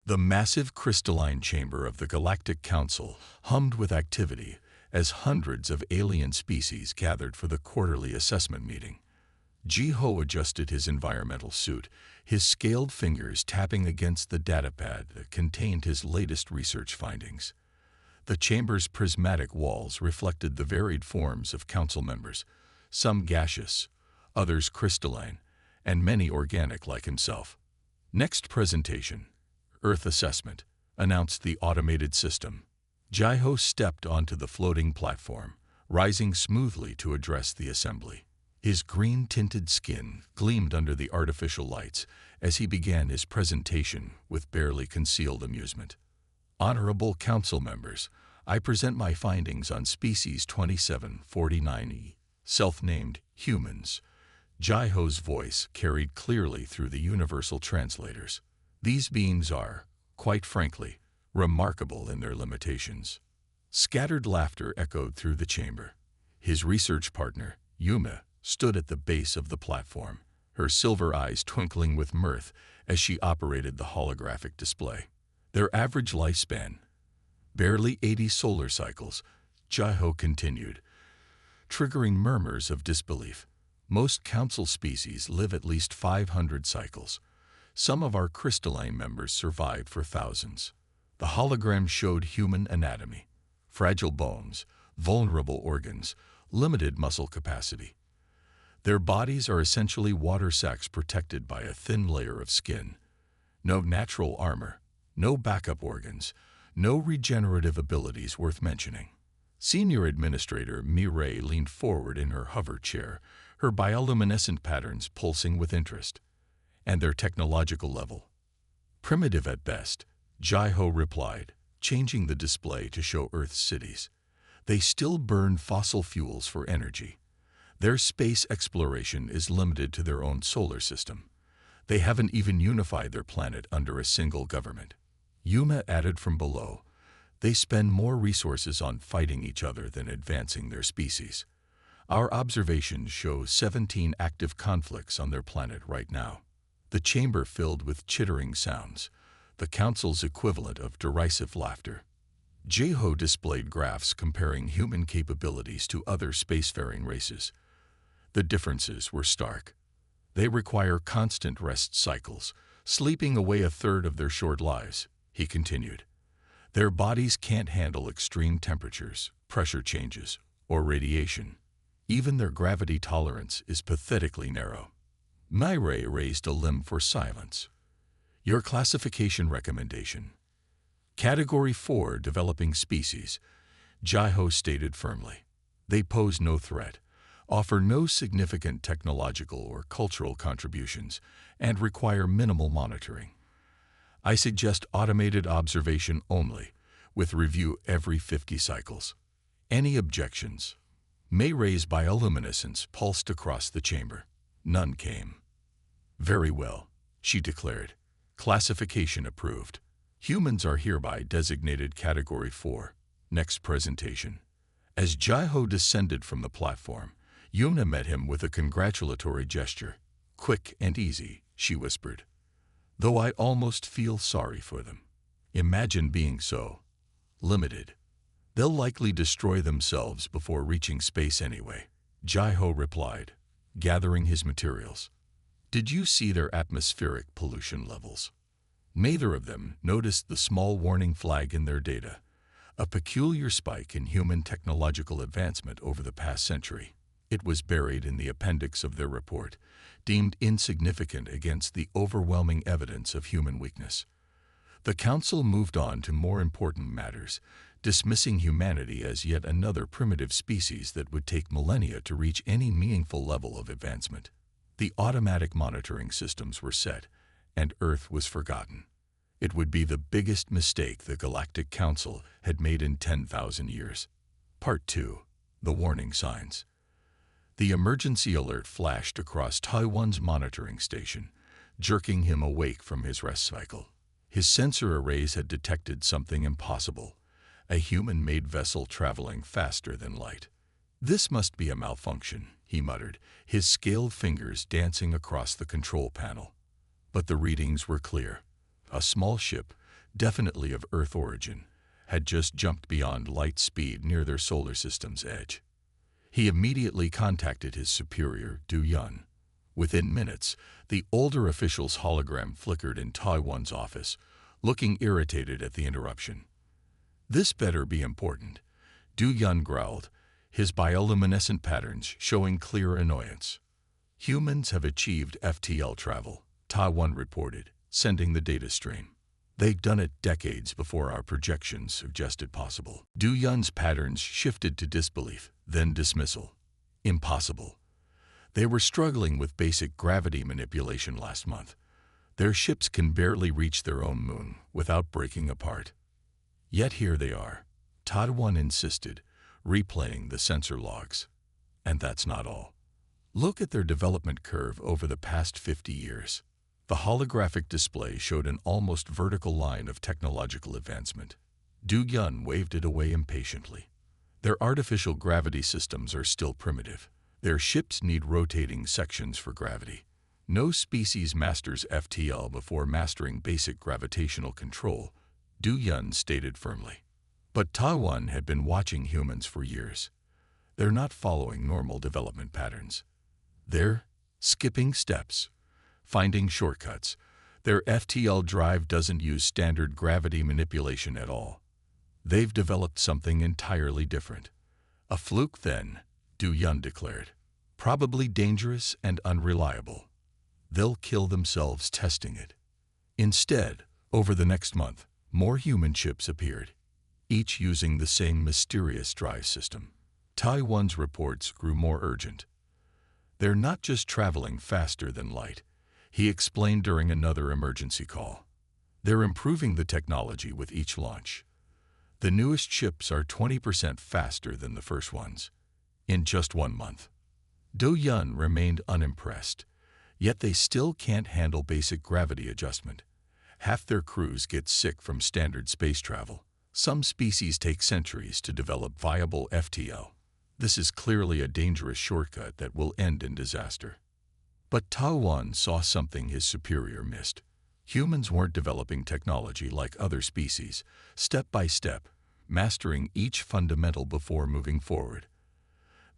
The massive crystalline chamber of the Galactic Council hummed with activity as hundreds of alien species gathered for the quarterly assessment meeting. Ji-Ho adjusted his environmental suit, his scaled fingers tapping against the datapad that contained his latest research findings. The chamber's prismatic walls reflected the varied forms of council members, some gaseous, others crystalline, and many organic like himself. Next presentation, Earth Assessment, announced the automated system. Ji-Ho stepped onto the floating platform, rising smoothly to address the assembly. His green-tinted skin gleamed under the artificial lights as he began his presentation with barely concealed amusement. Honorable Council members, I present my findings on Species 2749E, self-named humans. Ji-Ho's voice carried clearly through the universal translators. These beings are, quite frankly, remarkable in their limitations. Scattered laughter echoed through the chamber. His research partner, Yuma, stood at the base of the platform, her silver eyes twinkling with mirth as she operated the holographic display. Their average lifespan, barely 80 solar cycles, Ji-Ho continued, triggering murmurs of disbelief. Most council species live at least 500 cycles. Some of our crystalline members survived for thousands. The hologram showed human anatomy, fragile bones, vulnerable organs, limited muscle capacity. Their bodies are essentially water sacs protected by a thin layer of skin. No natural armor, no backup organs, no regenerative abilities worth mentioning. Senior Administrator Mireille leaned forward in her hover chair, her bioluminescent patterns pulsing with interest. And their technological level? Primitive at best, Ji-Ho replied, changing the display to show Earth's cities. They still burn fossil fuels for energy. Their space exploration is limited to their own solar system. They haven't even unified their planet under a single government. Yuma added from below, they spend more resources on fighting each other than advancing their species. Our observations show 17 active conflicts on their planet right now. The chamber filled with chittering sounds, the council's equivalent of derisive laughter. Ji-Ho displayed graphs comparing human capabilities to other spacefaring races. The differences were stark. They require constant rest cycles, sleeping away a third of their short lives, he continued. Their bodies can't handle extreme temperatures, pressure changes, or radiation. Even their gravity tolerance is pathetically narrow. Mireille raised a limb for silence. Your classification recommendation. Category 4 Developing Species, Ji-Ho stated firmly. They pose no threat, offer no significant technological or cultural contributions, and require minimal monitoring. I suggest automated observation only, with review every 50 cycles. Any objections? Mireille's bioluminescence pulsed across the chamber. None came. Very well, she declared. Classification approved. Humans are hereby designated Category 4. Next presentation. As Ji-Ho descended from the platform, Yuna met him with a congratulatory gesture. Quick and easy, she whispered. Though I almost feel sorry for them. Imagine being so limited. They'll likely destroy themselves before reaching space anyway, Ji-Ho replied, gathering his materials. Did you see their atmospheric pollution levels? Neither of them noticed the small warning flag in their data, a peculiar spike in human technological advancement over the past century. It was buried in the appendix of their report, deemed insignificant against the overwhelming evidence of human weakness. The Council moved on to more important matters, dismissing humanity as yet another primitive species that would take millennia to reach any meaningful level of advancement. The automatic monitoring systems were set, and Earth was forgotten. It would be the biggest mistake the Galactic Council had made in 10,000 years. Part 2. The Warning Signs. The emergency alert flashed across Taiwan's monitoring station, jerking him awake from his rest cycle. His sensor arrays had detected something impossible, a human-made vessel traveling faster than light. This must be a malfunction, he muttered, his scaled fingers dancing across the control panel. But the readings were clear. A small ship, definitely of Earth origin, had just jumped beyond light speed near their solar system's edge. He immediately contacted his superior, Du Yun. Within minutes, the older official's hologram flickered in Taiwan's office, looking irritated at the interruption. "This better be important," Du Yun growled, his bioluminescent patterns showing clear annoyance. "Humans have achieved FTL travel," Taiwan reported, sending the data stream. "They've done it decades before our projections suggested possible." Du Yun's patterns shifted to disbelief, then dismissal. Impossible. They were struggling with basic gravity manipulation last month. Their ships can barely reach their own moon without breaking apart. Yet here they are, Taiwan insisted, replaying the sensor logs. And that's not all. Look at their development curve over the past 50 years. The holographic display showed an almost vertical line of technological advancement. Du Yun waved it away impatiently. Their artificial gravity systems are still primitive. Their ships need rotating sections for gravity. No species masters FTL before mastering basic gravitational control, Du Yun stated firmly. But Taiwan had been watching humans for years. They're not following normal development patterns. They're skipping steps, finding shortcuts. Their FTL drive doesn't use standard gravity manipulation at all. They've developed something entirely different. A fluke then, Du Yun declared. Probably dangerous and unreliable. They'll kill themselves testing it. Instead, over the next month, more human ships appeared, each using the same mysterious drive system. Taiwan's reports grew more urgent. They're not just traveling faster than light, he explained during another emergency call. They're improving the technology with each launch. The newest ships are 20% faster than the first ones. In just 1 month. Du Yun remained unimpressed, yet they still can't handle basic gravity adjustment. Half their crews get sick from standard space travel. Some species take centuries to develop viable FTL. This is clearly a dangerous shortcut that will end in disaster. But Taiwan saw something his superior missed. Humans weren't developing technology like other species, step by step, mastering each fundamental before moving forward.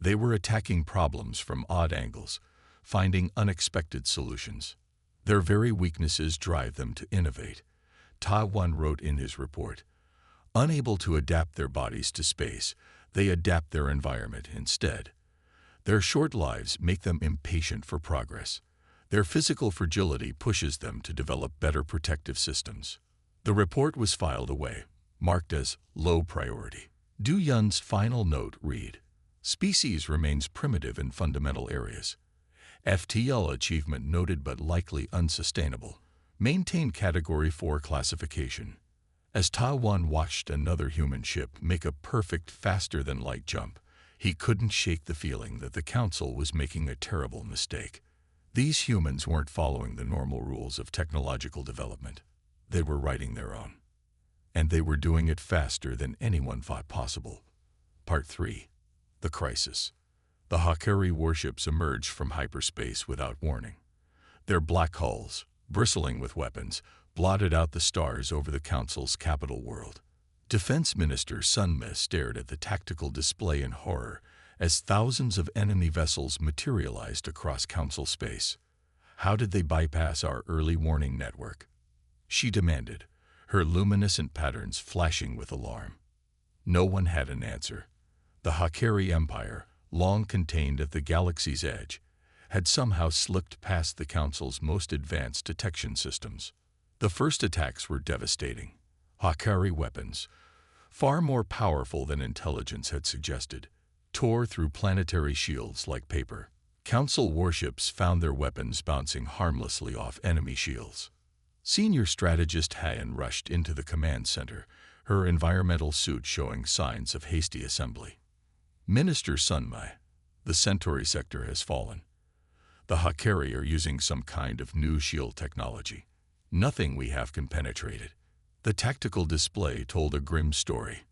They were attacking problems from odd angles, finding unexpected solutions. Their very weaknesses drive them to innovate, Taiwan wrote in his report. Unable to adapt their bodies to space, they adapt their environment instead. Their short lives make them impatient for progress. Their physical fragility pushes them to develop better protective systems. The report was filed away, marked as low priority. Du Yun's final note read, "Species remains primitive in fundamental areas. FTL achievement noted but likely unsustainable. Maintain Category 4 classification." As Taiwan watched another human ship make a perfect faster-than-light jump, he couldn't shake the feeling that the Council was making a terrible mistake. These humans weren't following the normal rules of technological development. They were writing their own. And they were doing it faster than anyone thought possible. Part 3. The Crisis. The HFY warships emerged from hyperspace without warning. Their black hulls, bristling with weapons, blotted out the stars over the Council's capital world. Defense Minister Sun Mi stared at the tactical display in horror as thousands of enemy vessels materialized across Council space. How did they bypass our early warning network? She demanded, her luminescent patterns flashing with alarm. No one had an answer. The HFY Empire, long contained at the galaxy's edge, had somehow slipped past the Council's most advanced detection systems. The first attacks were devastating. HFY weapons, far more powerful than intelligence had suggested, tore through planetary shields like paper. Council warships found their weapons bouncing harmlessly off enemy shields. Senior strategist Hayan rushed into the command center, her environmental suit showing signs of hasty assembly. Minister Sun Mi, the Centauri sector has fallen. The HFY are using some kind of new shield technology. Nothing we have can penetrate it. The tactical display told a grim story.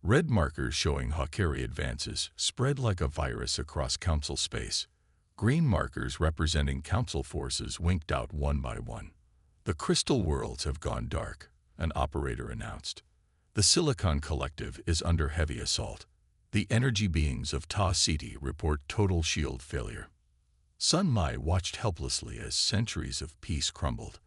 Red markers showing HFY advances spread like a virus across Council space. Green markers representing Council forces winked out one by one. The crystal worlds have gone dark. an operator announced. The Silicon Collective is under heavy assault. The energy beings of Ta City report total shield failure. Sun Mai watched helplessly as centuries of peace crumbled.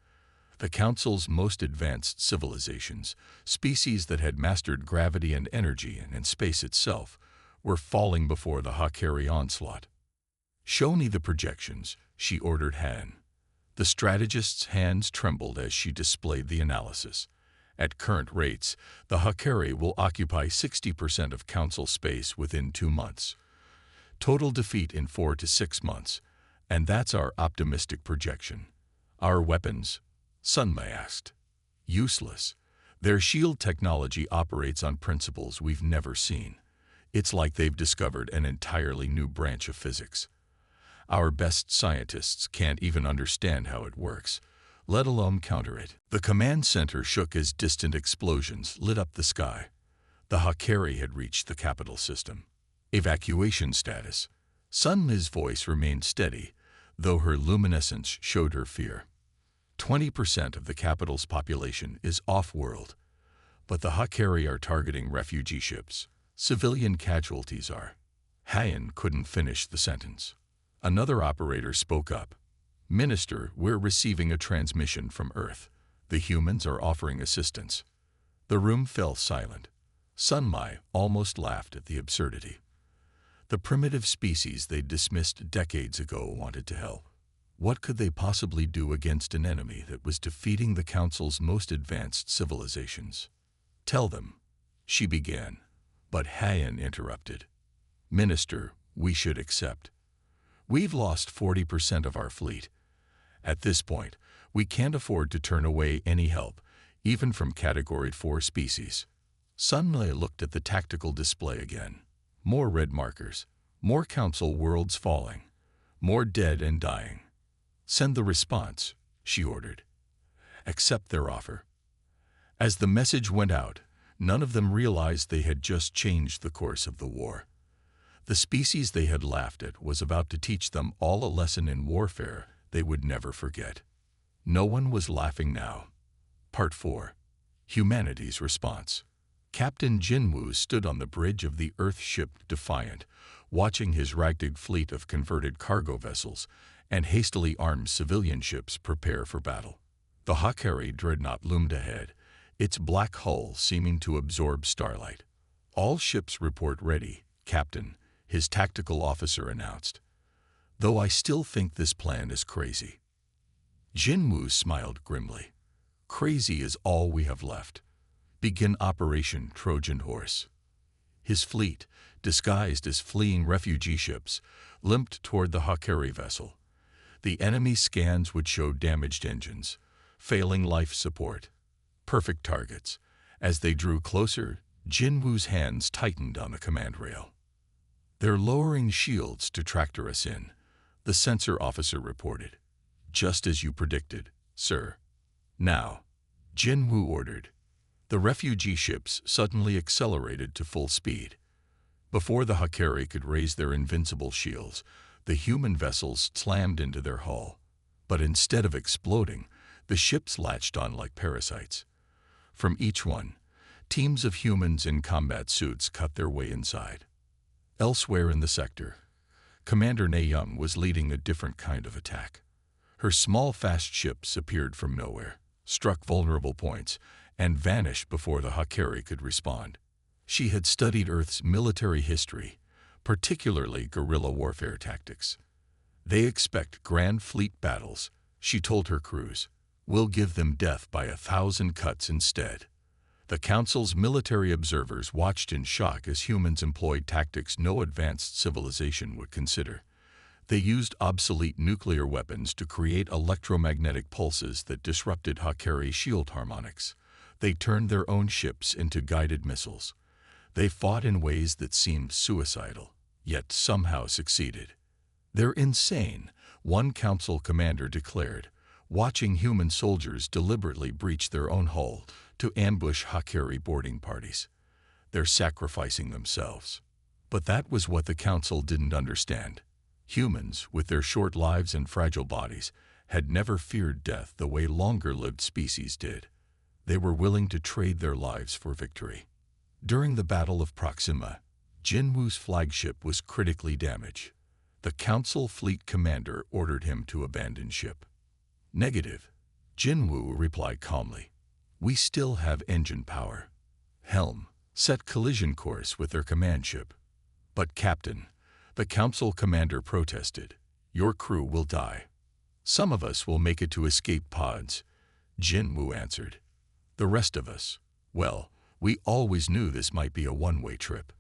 The Council's most advanced civilizations, species that had mastered gravity and energy and space itself, were falling before the Hakari onslaught. "Show me the projections," she ordered Han. The strategist's hands trembled as she displayed the analysis. At current rates, the Hakari will occupy 60% of Council space within 2 months. Total defeat in 4 to 6 months, and that's our optimistic projection. Our weapons? Sun Mai asked. Useless. Their shield technology operates on principles we've never seen. It's like they've discovered an entirely new branch of physics. Our best scientists can't even understand how it works, let alone counter it. The command center shook as distant explosions lit up the sky. The Hakari had reached the capital system. Evacuation status. Sun Mi's voice remained steady, though her luminescence showed her fear. 20% of the capital's population is off-world, but the Hakari are targeting refugee ships. Civilian casualties are. Hayan couldn't finish the sentence. Another operator spoke up. "Minister, we're receiving a transmission from Earth. The humans are offering assistance." The room fell silent. Sun Mai almost laughed at the absurdity. The primitive species they'd dismissed decades ago wanted to help. What could they possibly do against an enemy that was defeating the Council's most advanced civilizations? "Tell them," she began, but Hayan interrupted. "Minister, we should accept. We've lost 40% of our fleet. At this point, we can't afford to turn away any help, even from Category 4 species." Sun Mai looked at the tactical display again. More red markers, more Council worlds falling, more dead and dying. "Send the response," she ordered. "Accept their offer." As the message went out, none of them realized they had just changed the course of the war. The species they had laughed at was about to teach them all a lesson in warfare they would never forget. No one was laughing now. Part 4. Humanity's Response. Captain Jinwoo stood on the bridge of the Earth ship Defiant, watching his ragtag fleet of converted cargo vessels and hastily armed civilian ships prepare for battle. The Hakari dreadnought loomed ahead, its black hull seeming to absorb starlight. "All ships report ready, Captain," his tactical officer announced. "Though I still think this plan is crazy." Jinwoo smiled grimly. "Crazy is all we have left. Begin Operation Trojan Horse." His fleet, disguised as fleeing refugee ships, limped toward the Hakari vessel. The enemy scans would show damaged engines, failing life support, perfect targets. As they drew closer, Jinwoo's hands tightened on the command rail. "They're lowering shields to tractor us in," the sensor officer reported. "Just as you predicted, sir." "Now," Jinwoo ordered. The refugee ships suddenly accelerated to full speed. Before the Hakari could raise their invincible shields, the human vessels slammed into their hull. But instead of exploding, the ships latched on like parasites. From each one, teams of humans in combat suits cut their way inside. Elsewhere in the sector, Commander Ne Young was leading a different kind of attack. Her small, fast ships appeared from nowhere, struck vulnerable points, and vanished before the Hakari could respond. She had studied Earth's military history, particularly guerrilla warfare tactics. "They expect grand fleet battles," she told her crews. "We'll give them death by 1,000 cuts instead." The Council's military observers watched in shock as humans employed tactics no advanced civilization would consider. They used obsolete nuclear weapons to create electromagnetic pulses that disrupted Hakari shield harmonics. They turned their own ships into guided missiles. They fought in ways that seemed suicidal, yet somehow succeeded. "They're insane," one Council commander declared, watching human soldiers deliberately breach their own hull to ambush Hakari boarding parties. "They're sacrificing themselves." But that was what the Council didn't understand. Humans, with their short lives and fragile bodies, had never feared death the way longer-lived species did. They were willing to trade their lives for victory. During the Battle of Proxima, Jinwu's flagship was critically damaged. The Council fleet commander ordered him to abandon ship. Negative, Jinwu replied calmly. We still have engine power. Helm, set collision course with their command ship. But Captain, the Council commander protested, your crew will die. Some of us will make it to escape pods, Jinwu answered. The rest of us, well, we always knew this might be a one-way trip.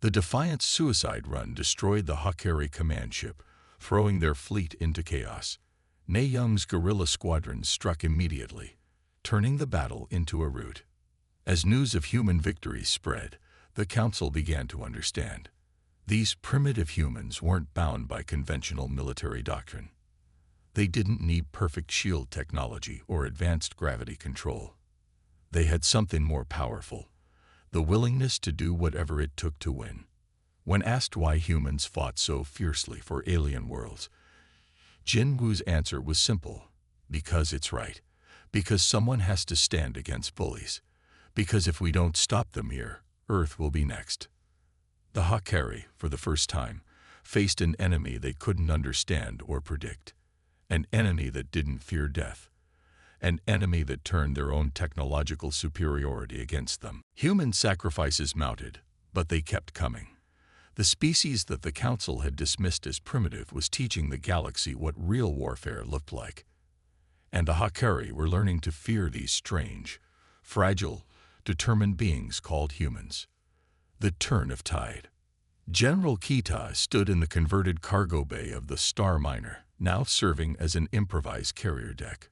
The Defiant's suicide run destroyed the Hakari command ship, throwing their fleet into chaos. Ne Young's guerrilla squadron struck immediately, turning the battle into a rout. As news of human victories spread, the Council began to understand. These primitive humans weren't bound by conventional military doctrine. They didn't need perfect shield technology or advanced gravity control. They had something more powerful, the willingness to do whatever it took to win. When asked why humans fought so fiercely for alien worlds, Jinwu's answer was simple. Because it's right. Because someone has to stand against bullies. Because if we don't stop them here, Earth will be next. The Hakari, for the first time, faced an enemy they couldn't understand or predict. An enemy that didn't fear death. An enemy that turned their own technological superiority against them. Human sacrifices mounted, but they kept coming. The species that the Council had dismissed as primitive was teaching the galaxy what real warfare looked like. And the Hakari were learning to fear these strange, fragile, determined beings called humans. The turn of tide. General Kita stood in the converted cargo bay of the Star Miner, now serving as an improvised carrier deck.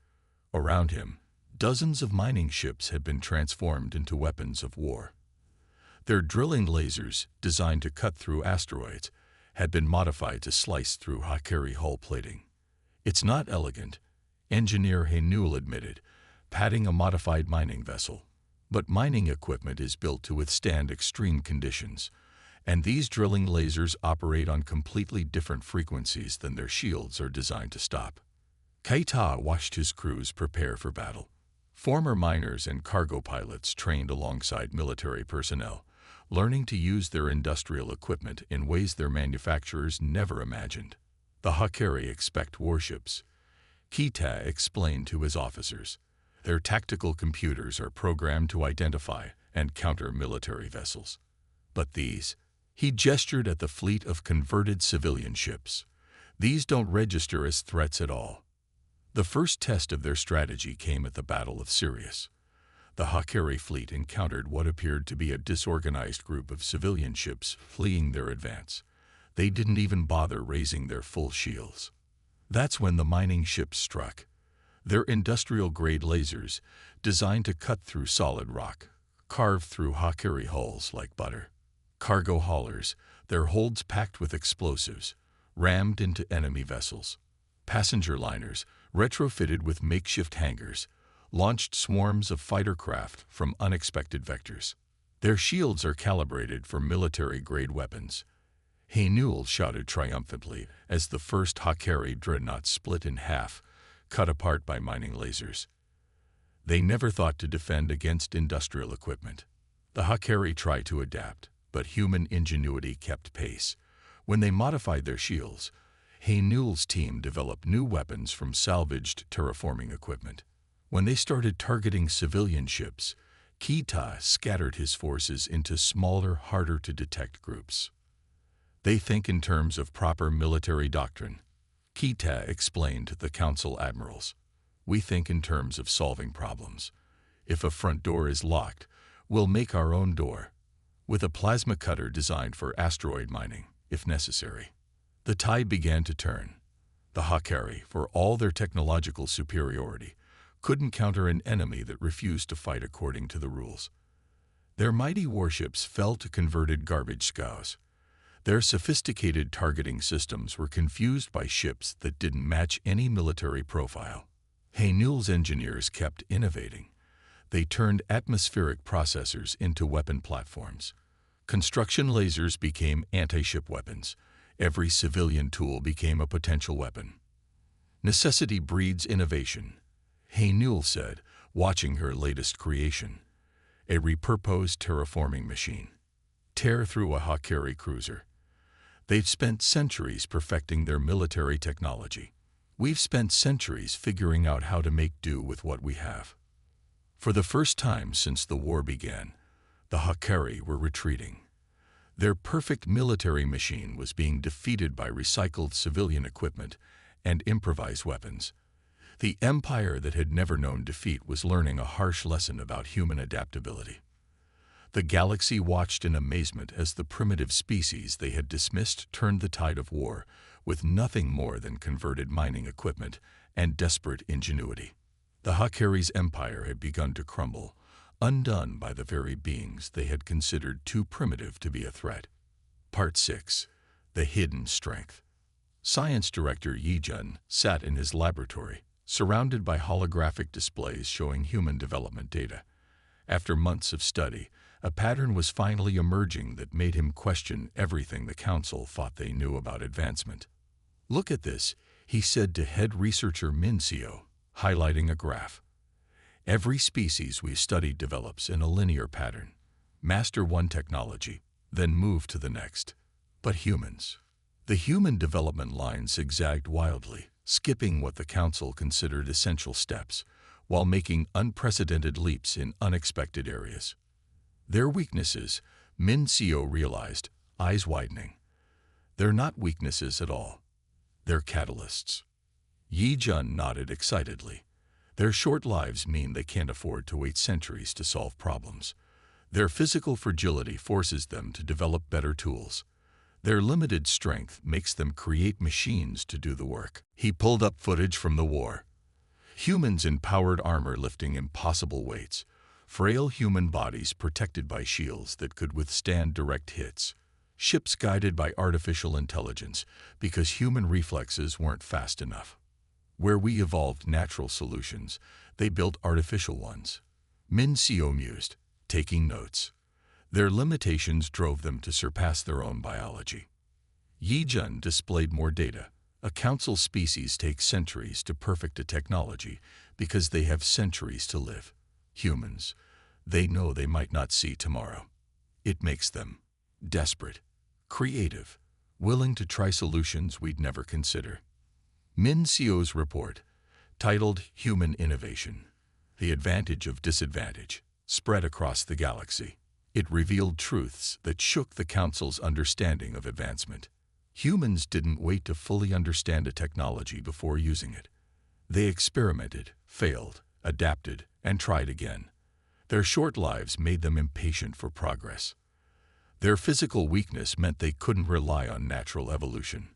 Around him, dozens of mining ships had been transformed into weapons of war. Their drilling lasers, designed to cut through asteroids, had been modified to slice through Hakari hull plating. It's not elegant, engineer Hainul admitted, patting a modified mining vessel. But mining equipment is built to withstand extreme conditions, and these drilling lasers operate on completely different frequencies than their shields are designed to stop. Keita watched his crews prepare for battle. Former miners and cargo pilots trained alongside military personnel, learning to use their industrial equipment in ways their manufacturers never imagined. The Hakari expect warships. Keita explained to his officers. Their tactical computers are programmed to identify and counter military vessels. But these, he gestured at the fleet of converted civilian ships. These don't register as threats at all. The first test of their strategy came at the Battle of Sirius. The Hakari fleet encountered what appeared to be a disorganized group of civilian ships fleeing their advance. They didn't even bother raising their full shields. That's when the mining ships struck. Their industrial-grade lasers, designed to cut through solid rock, carved through Hakari hulls like butter. Cargo haulers, their holds packed with explosives, rammed into enemy vessels. Passenger liners, retrofitted with makeshift hangars, launched swarms of fighter craft from unexpected vectors. Their shields are calibrated for military-grade weapons. Hainul shouted triumphantly as the first Hakari dreadnought split in half, cut apart by mining lasers. They never thought to defend against industrial equipment. The Hakari tried to adapt, but human ingenuity kept pace. When they modified their shields, Hainul's team developed new weapons from salvaged terraforming equipment. When they started targeting civilian ships, Kita scattered his forces into smaller, harder-to-detect groups. They think in terms of proper military doctrine. Kita explained to the Council admirals. We think in terms of solving problems. If a front door is locked, we'll make our own door, with a plasma cutter designed for asteroid mining, if necessary. The tide began to turn. The Hakari, for all their technological superiority, couldn't counter an enemy that refused to fight according to the rules. Their mighty warships fell to converted garbage scows. Their sophisticated targeting systems were confused by ships that didn't match any military profile. Hainul's engineers kept innovating. They turned atmospheric processors into weapon platforms. Construction lasers became anti-ship weapons. Every civilian tool became a potential weapon. Necessity breeds innovation. Hainul said, watching her latest creation, a repurposed terraforming machine, tear through a HFY cruiser. They've spent centuries perfecting their military technology. We've spent centuries figuring out how to make do with what we have. For the first time since the war began, the HFY were retreating. Their perfect military machine was being defeated by recycled civilian equipment and improvised weapons. The empire that had never known defeat was learning a harsh lesson about human adaptability. The galaxy watched in amazement as the primitive species they had dismissed turned the tide of war with nothing more than converted mining equipment and desperate ingenuity. The HFY's empire had begun to crumble, undone by the very beings they had considered too primitive to be a threat. Part 6. The Hidden Strength. Science Director Yi-Jun sat in his laboratory, surrounded by holographic displays showing human development data. After months of study, a pattern was finally emerging that made him question everything the Council thought they knew about advancement. "Look at this," he said to head researcher Min-Seo, highlighting a graph. "Every species we've studied develops in a linear pattern. Master one technology, then move to the next. But humans. The human development line zigzagged wildly, skipping what the Council considered essential steps, while making unprecedented leaps in unexpected areas. Their weaknesses, Min-Seo realized, eyes widening. They're not weaknesses at all. They're catalysts." Yi-Jun nodded excitedly. "Their short lives mean they can't afford to wait centuries to solve problems. Their physical fragility forces them to develop better tools. Their limited strength makes them create machines to do the work." He pulled up footage from the war. Humans in powered armor lifting impossible weights, frail human bodies protected by shields that could withstand direct hits, ships guided by artificial intelligence because human reflexes weren't fast enough. Where we evolved natural solutions, they built artificial ones. Min-Seo mused, taking notes. Their limitations drove them to surpass their own biology. Yi-Jun displayed more data. A Council species takes centuries to perfect a technology because they have centuries to live. Humans, they know they might not see tomorrow. It makes them desperate, creative, willing to try solutions we'd never consider. Min-Seo's report, titled Human Innovation, The Advantage of Disadvantage, spread across the galaxy. It revealed truths that shook the Council's understanding of advancement. Humans didn't wait to fully understand a technology before using it. They experimented, failed, adapted, and tried again. Their short lives made them impatient for progress. Their physical weakness meant they couldn't rely on natural evolution.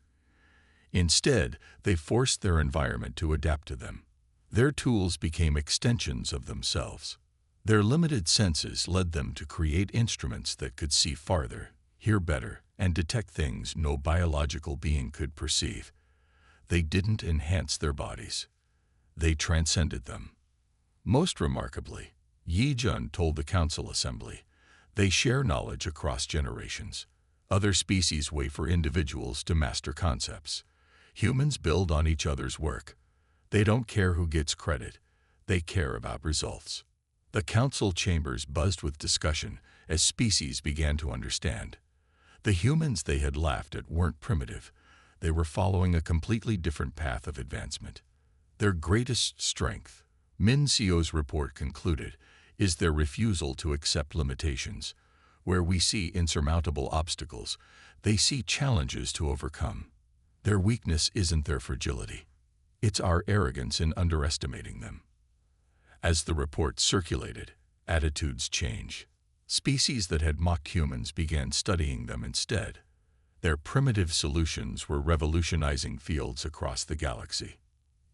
Instead, they forced their environment to adapt to them. Their tools became extensions of themselves. Their limited senses led them to create instruments that could see farther, hear better, and detect things no biological being could perceive. They didn't enhance their bodies. They transcended them. Most remarkably, Yi-Jun told the Council Assembly, they share knowledge across generations. Other species wait for individuals to master concepts. Humans build on each other's work. They don't care who gets credit. They care about results. The Council chambers buzzed with discussion as species began to understand. The humans they had laughed at weren't primitive. They were following a completely different path of advancement. Their greatest strength, Min-Seo's report concluded, is their refusal to accept limitations. Where we see insurmountable obstacles, they see challenges to overcome. Their weakness isn't their fragility. It's our arrogance in underestimating them. As the report circulated, attitudes changed. Species that had mocked humans began studying them instead. Their primitive solutions were revolutionizing fields across the galaxy.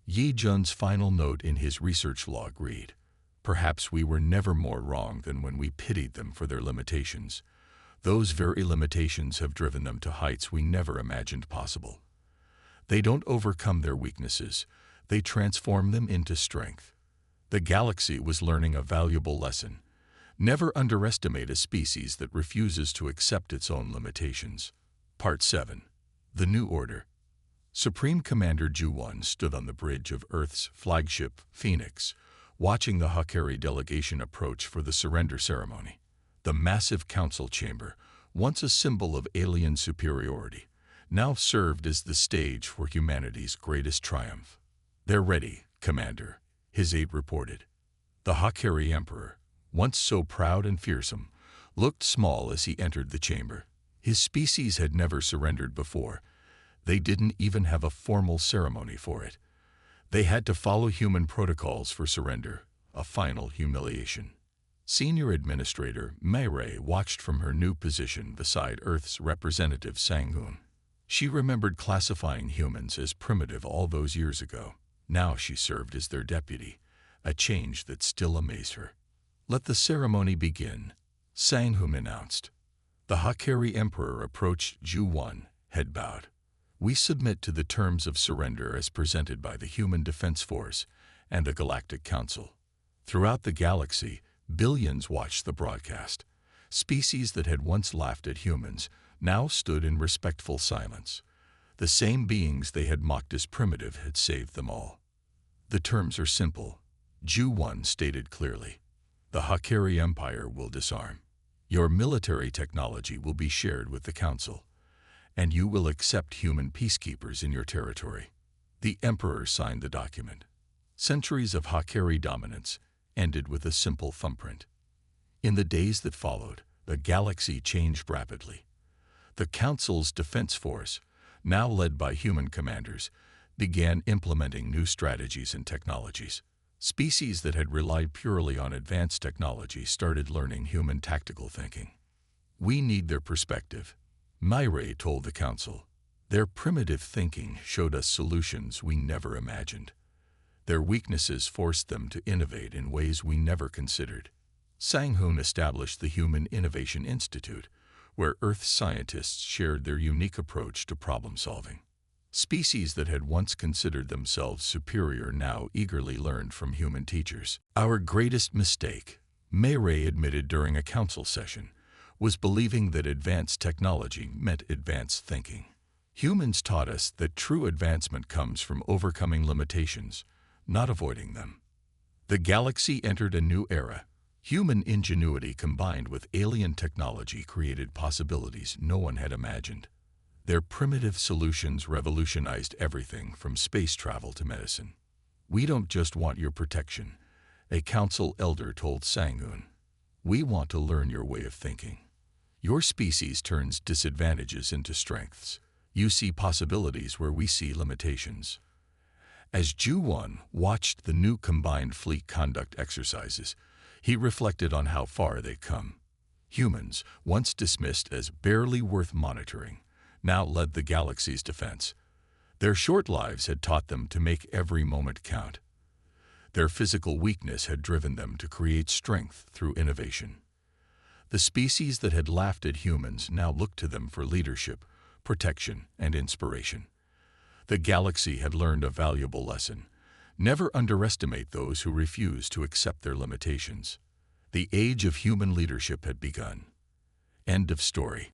Yi-Jun's final note in his research log read, "Perhaps we were never more wrong than when we pitied them for their limitations. Those very limitations have driven them to heights we never imagined possible." They don't overcome their weaknesses. They transform them into strength. The galaxy was learning a valuable lesson. Never underestimate a species that refuses to accept its own limitations. Part 7. The New Order. Supreme Commander Ju-1 stood on the bridge of Earth's flagship, Phoenix, watching the HFY delegation approach for the surrender ceremony. The massive council chamber, once a symbol of alien superiority, now served as the stage for humanity's greatest triumph. "They're ready, Commander," his aide reported. The HFY Emperor, once so proud and fearsome, looked small as he entered the chamber. His species had never surrendered before. They didn't even have a formal ceremony for it. They had to follow human protocols for surrender, a final humiliation. Senior Administrator Mayray watched from her new position beside Earth's representative Sang-hoon. She remembered classifying humans as primitive all those years ago. Now she served as their deputy, a change that still amazed her. "Let the ceremony begin," Sang-hoon announced. The HFY Emperor approached Ju-1, head bowed. "We submit to the terms of surrender as presented by the Human Defense Force and the Galactic Council." Throughout the galaxy, billions watched the broadcast. Species that had once laughed at humans now stood in respectful silence. The same beings they had mocked as primitive had saved them all. "The terms are simple," Ju-1 stated clearly. "The HFY Empire will disarm. Your military technology will be shared with the Council, and you will accept human peacekeepers in your territory." The Emperor signed the document. Centuries of HFY dominance ended with a simple thumbprint. In the days that followed, the galaxy changed rapidly. The Council's defense force, now led by human commanders, began implementing new strategies and technologies. Species that had relied purely on advanced technology started learning human tactical thinking. "We need their perspective," Mayray told the Council. "Their primitive thinking showed us solutions we never imagined. Their weaknesses forced them to innovate in ways we never considered." Sang-hoon established the Human Innovation Institute, where Earth scientists shared their unique approach to problem-solving. Species that had once considered themselves superior now eagerly learned from human teachers. "Our greatest mistake," Mayray admitted during a council session, was believing that advanced technology meant advanced thinking. "Humans taught us that true advancement comes from overcoming limitations, not avoiding them." The galaxy entered a new era. Human ingenuity combined with alien technology created possibilities no one had imagined. Their primitive solutions revolutionized everything from space travel to medicine. "We don't just want your protection," a council elder told Sang-hoon. "We want to learn your way of thinking. Your species turns disadvantages into strengths. You see possibilities where we see limitations." As Ju-1 watched the new combined fleet conduct exercises, he reflected on how far they'd come. Humans, once dismissed as barely worth monitoring, now led the galaxy's defense. Their short lives had taught them to make every moment count. Their physical weakness had driven them to create strength through innovation. The species that had laughed at humans now looked to them for leadership, protection, and inspiration. The galaxy had learned a valuable lesson. Never underestimate those who refuse to accept their limitations. The age of human leadership had begun. End of story.